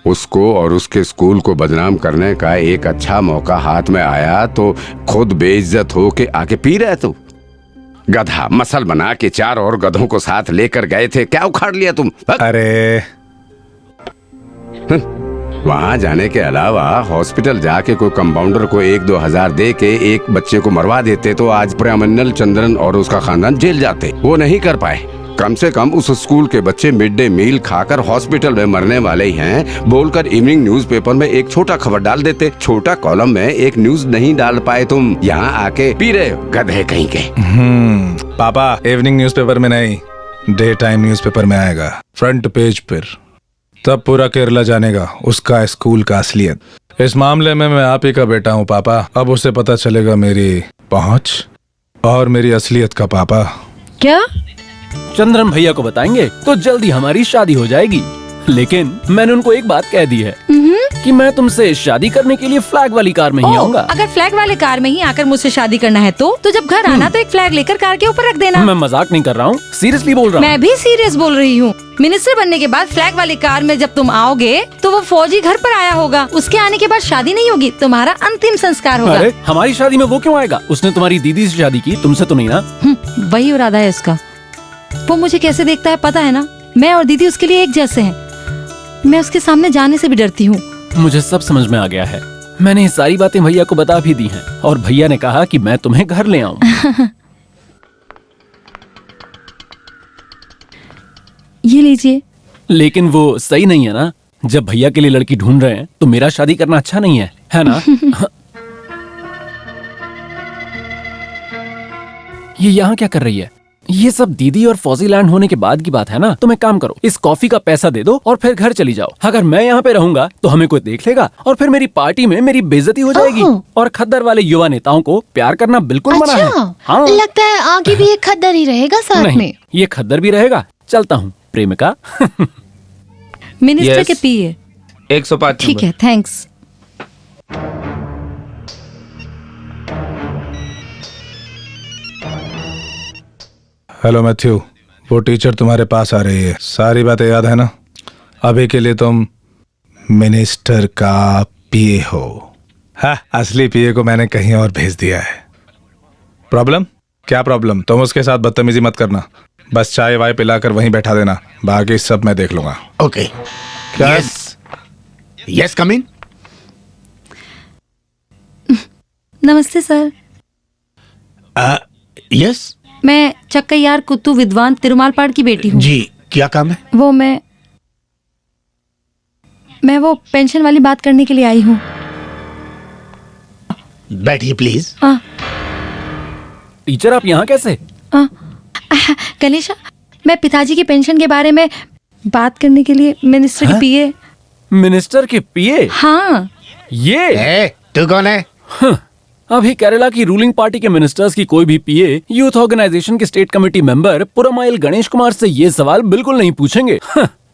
उसको और उसके स्कूल को बदनाम करने का एक अच्छा मौका हाथ में आया तो खुद बेइज्जत हो के आके पी रहे तू। गधा मसल बना के 4 और गधों को साथ लेकर गए थे, क्या उखाड़ लिया तुम? अरे वहाँ जाने के अलावा हॉस्पिटल जाके कोई कंपाउंडर को 1-2 हजार दे के एक बच्चे को मरवा देते तो आज प्रेमन्नल चंद्रन और उसका खानदान जेल जाते। वो नहीं कर पाए। कम से कम उस स्कूल के बच्चे मिड डे मील खाकर हॉस्पिटल में मरने वाले ही हैं बोलकर इवनिंग न्यूज़पेपर में एक छोटा खबर डाल देते। छोटा कॉलम में एक न्यूज नहीं डाल पाए तुम, यहाँ आके पी रहे हो गधे कहीं के। पापा, इवनिंग न्यूज़पेपर में नहीं, डे टाइम न्यूज़पेपर में आएगा, फ्रंट पेज पर। तब पूरा केरला जानेगा उसका स्कूल का असलियत। इस मामले में मैं आप ही का बेटा हूँ पापा। अब उसे पता चलेगा मेरी पहुँच और मेरी असलियत का। पापा क्या? चंद्रन भैया को बताएंगे तो जल्दी हमारी शादी हो जाएगी। लेकिन मैंने उनको एक बात कह दी है कि मैं तुमसे शादी करने के लिए फ्लैग वाली कार में ही आऊंगा। अगर फ्लैग वाले कार में ही आकर मुझसे शादी करना है तो जब घर आना तो एक फ्लैग लेकर कार के ऊपर रख देना। मैं मजाक नहीं कर रहा हूँ, सीरियसली बोल रहा हूँ। मैं भी सीरियस बोल रही हूँ। मिनिस्टर बनने के बाद फ्लैग वाली कार में जब तुम आओगे तो वो फौजी घर पर आया होगा। उसके आने के बाद शादी नहीं होगी, तुम्हारा अंतिम संस्कार होगा। अरे हमारी शादी में वो क्यों आएगा? उसने तुम्हारी दीदी से शादी की, तुमसे तो नहीं ना? वही इरादा है इसका। वो मुझे कैसे देखता है पता है ना? मैं और दीदी उसके लिए एक जैसे हैं। मैं उसके सामने जाने से भी डरती हूँ। मुझे सब समझ में आ गया है। मैंने ये सारी बातें भैया को बता भी दी हैं और भैया ने कहा कि मैं तुम्हें घर ले आऊं। ये लीजिए। लेकिन वो सही नहीं है ना? जब भैया के लिए लड़की ढूंढ रहे हैं तो मेरा शादी करना अच्छा नहीं है ना? ये यहाँ क्या कर रही है? ये सब दीदी और फौजी लैंड होने के बाद की बात है ना? तुम एक काम करो, इस कॉफी का पैसा दे दो और फिर घर चली जाओ। अगर मैं यहाँ पे रहूंगा तो हमें कोई देख लेगा और फिर मेरी पार्टी में मेरी बेइज्जती हो जाएगी। और खद्दर वाले युवा नेताओं को प्यार करना बिल्कुल मना है। हाँ। लगता है आगे भी एक खद्दर ही रहेगा साथ नहीं, में। ये खद्दर भी रहेगा। चलता हूँ प्रेमिका। मिनिस्टर के पिए 105। ठीक है, थैंक्स। हेलो मैथ्यू, वो टीचर तुम्हारे पास आ रही है। सारी बातें याद है ना? अभी के लिए तुम मिनिस्टर का पीए हो। हाँ, असली पीए को मैंने कहीं और भेज दिया है। प्रॉब्लम? क्या प्रॉब्लम? तुम उसके साथ बदतमीजी मत करना, बस चाय वाय पिलाकर वहीं बैठा देना, बाकी सब मैं देख लूंगा। ओके। क्या? यस, कम इन। नमस्ते सर। यस। मैं चक्कैयार कुत्तू विद्वान तिरुमालपाड़ की बेटी हूँ। जी, क्या काम है? वो मैं वो पेंशन वाली बात करने के लिए आई हूँ। बैठिए प्लीज। टीचर आप यहाँ कैसे? गणेशा, मैं पिताजी की पेंशन के बारे में बात करने के लिए मिनिस्टर के पीए। मिनिस्टर के पीए? हाँ। ये तू कौन है? अभी केरला की रूलिंग पार्टी के मिनिस्टर्स की कोई भी पीए यूथ ऑर्गेनाइजेशन के स्टेट कमेटी मेंबर पुरमाइल गणेश कुमार से ये सवाल बिल्कुल नहीं पूछेंगे।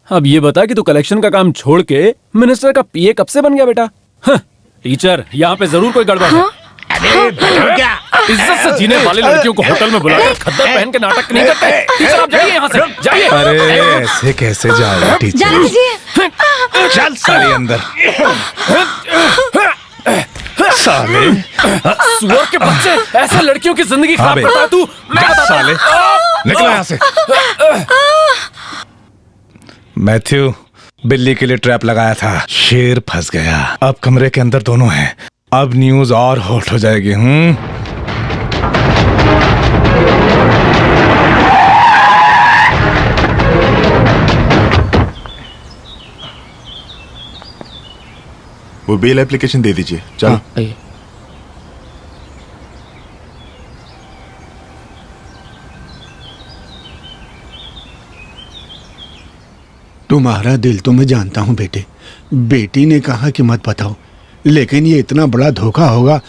अब ये बता कि तू कलेक्शन का काम छोड़ के मिनिस्टर का पीए कब से बन गया बेटा? टीचर, यहाँ पे जरूर कोई गड़बड़ है। क्या? इज्जत से जीने वाले लड़कियों को होटल में बुलाकर खद्दर पहन के नाटक नहीं करते। टीचर आप जाइए यहाँ से, जाइए। अरे ऐसे कैसे जाओ टीचर? जाने दीजिए। चल साले अंदर। साले सुअर के बच्चे, ऐसे लड़कियों की जिंदगी खराब करता है तू। मैं साले निकलो यहाँ से। मैथ्यू, बिल्ली के लिए ट्रैप लगाया था, शेर फंस गया। अब कमरे के अंदर दोनों हैं। अब न्यूज और हॉट हो जाएगी। वो बेल एप्लीकेशन दे दीजिए। चलो। तुम्हारा दिल तो मैं जानता हूँ बेटे। बेटी ने कहा कि मत बताओ, लेकिन ये इतना बड़ा धोखा होगा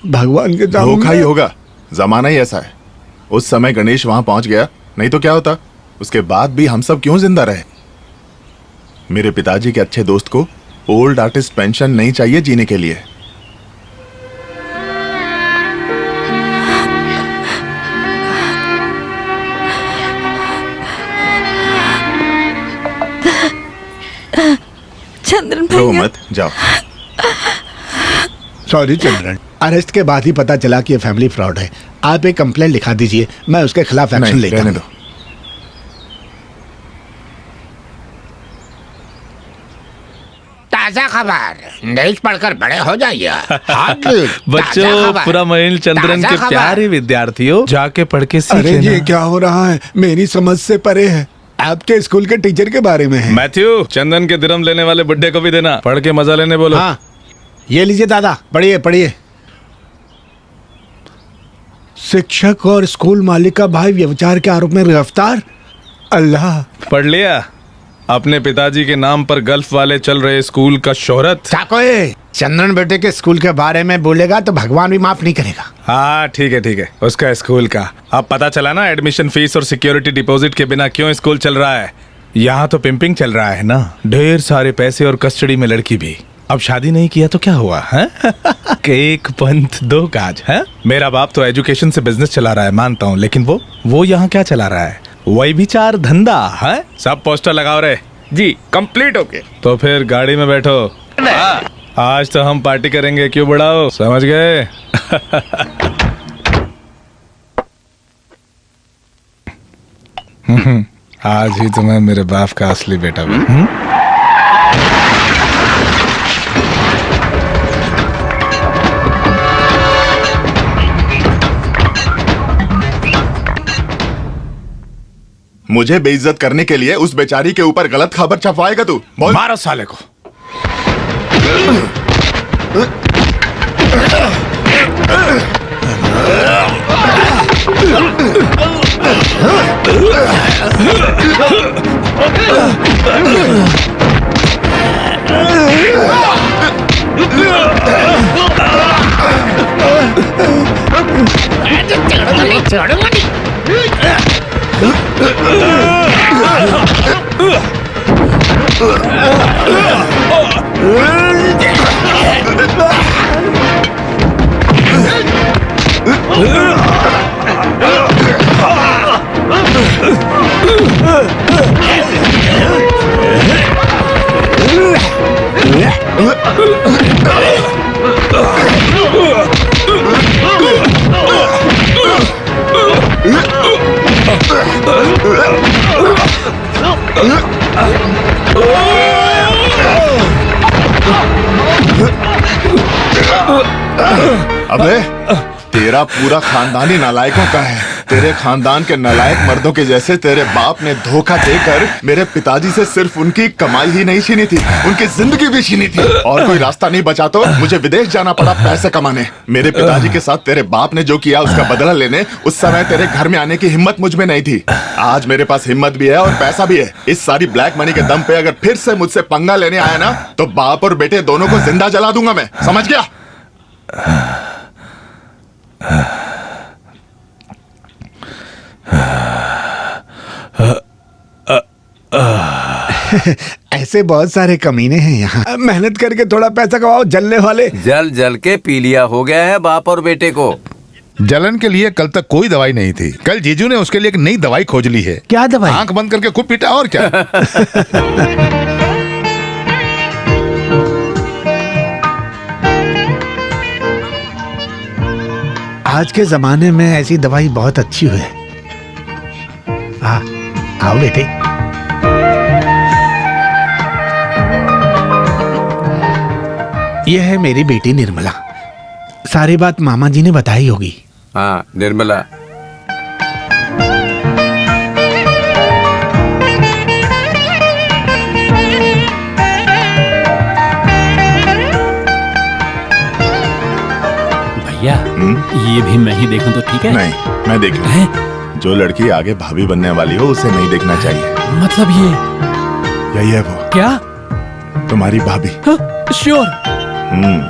भगवान के सामने। धोखा ही होगा, जमाना ही ऐसा है। उस समय गणेश वहां पहुंच गया, नहीं तो क्या होता? उसके बाद भी हम सब क्यों जिंदा रहे? मेरे पिताजी के अच्छे दोस्त को ओल्ड आर्टिस्ट पेंशन नहीं चाहिए जीने के लिए। चंद्रन रो भैया मत, जाओ। सॉरी चिल्ड्रन, अरेस्ट के बाद ही पता चला कि ये फैमिली फ्रॉड है। आप एक कंप्लेंट लिखा दीजिए, मैं उसके खिलाफ एक्शन नहीं, लेता रहने हूँ। दो। ताजा खबर, न्यूज पढ़कर बड़े हो जाइए। हाँ जी, ताजा बच्चों, खबर, पूरा महिल चंद्रन ताजा के खबर। प्यारे विद्यार्थियों, जाके पढ़ के अरे सीखे ये ना। क्या हो रहा है? मेरी समझ से परे है। आपके स्कूल के टीचर के बारे में है। मैथ्यू, चंदन के दिरम लेने वाले बुड्ढे को भी देना, पढ़ के मजा लेने बोलो। हाँ, ये लीजिए दादा, पढ़िए पढ़िए। शिक्षक और स्कूल मालिक का भाई व्यभिचार के आरोप में गिरफ्तार। अल्लाह। पढ़ लिया? अपने पिताजी के नाम पर गल्फ वाले चल रहे स्कूल का शोहरत। चाकोए, चंदन बेटे के स्कूल के बारे में बोलेगा तो भगवान भी माफ नहीं करेगा। हाँ ठीक है, उसका स्कूल का। अब पता चला ना एडमिशन फीस और सिक्योरिटी डिपॉजिट के बिना क्यों स्कूल चल रहा है। यहाँ तो पिंपिंग चल रहा है ना, ढेर सारे पैसे और कस्टडी में लड़की भी। अब शादी नहीं किया तो क्या हुआ है? एक पंथ दो काज है। मेरा बाप तो एजुकेशन से बिजनेस चला रहा है, मानता हूँ, लेकिन वो यहाँ क्या चला रहा है? वही भी चार धंधा है। सब पोस्टर लगाओ रे जी, कंप्लीट ओके। तो फिर गाड़ी में बैठो। आज तो हम पार्टी करेंगे, क्यों बढ़ाओ, समझ गए? आज ही तुम्हें मेरे बाप का असली बेटा बना। मुझे बेइज्जत करने के लिए उस बेचारी के ऊपर गलत खबर छपवाएगा तू? बोल। मारो साले को। अबे तेरा पूरा खानदान ही नालायकों का है। तेरे खानदान के नालायक मर्दों के जैसे तेरे बाप ने धोखा देकर मेरे पिताजी से सिर्फ उनकी कमाई ही नहीं छीनी थी, उनकी जिंदगी भी छीनी थी। और कोई रास्ता नहीं बचा तो मुझे विदेश जाना पड़ा पैसे कमाने। मेरे पिताजी के साथ तेरे बाप ने जो किया उसका बदला लेने उस समय तेरे घर में आने की हिम्मत मुझ में नहीं थी। आज मेरे पास हिम्मत भी है और पैसा भी है। इस सारी ब्लैक मनी के दम पे अगर फिर से मुझसे पंगा लेने आया ना तो बाप और बेटे दोनों को जिंदा जला दूंगा मैं, समझ गया? ऐसे बहुत सारे कमीने हैं यहाँ। मेहनत करके थोड़ा पैसा कमाओ, जलने वाले। जल जल के पीलिया हो गया है बाप और बेटे को। जलन के लिए कल तक कोई दवाई नहीं थी, कल जीजू ने उसके लिए एक नई दवाई खोज ली है। क्या दवाई? आंख बंद करके खूब पीटा और क्या। आज के जमाने में ऐसी दवाई बहुत अच्छी है। आओ बेटे। यह है मेरी बेटी निर्मला। सारी बात मामा जी ने बताई होगी। हाँ निर्मला। भैया ये भी मैं ही देखूं तो ठीक है? नहीं, मैं देख लूं। जो लड़की आगे भाभी बनने वाली हो उसे नहीं देखना चाहिए। मतलब ये यही है वो, क्या? तुम्हारी भाभी। श्योर?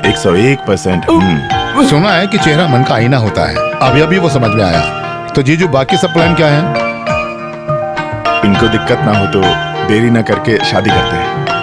101%। सुना है कि चेहरा मन का आईना होता है, अभी अभी वो समझ में आया। तो जीजू बाकी सब प्लान क्या है? इनको दिक्कत ना हो तो देरी ना करके शादी करते हैं।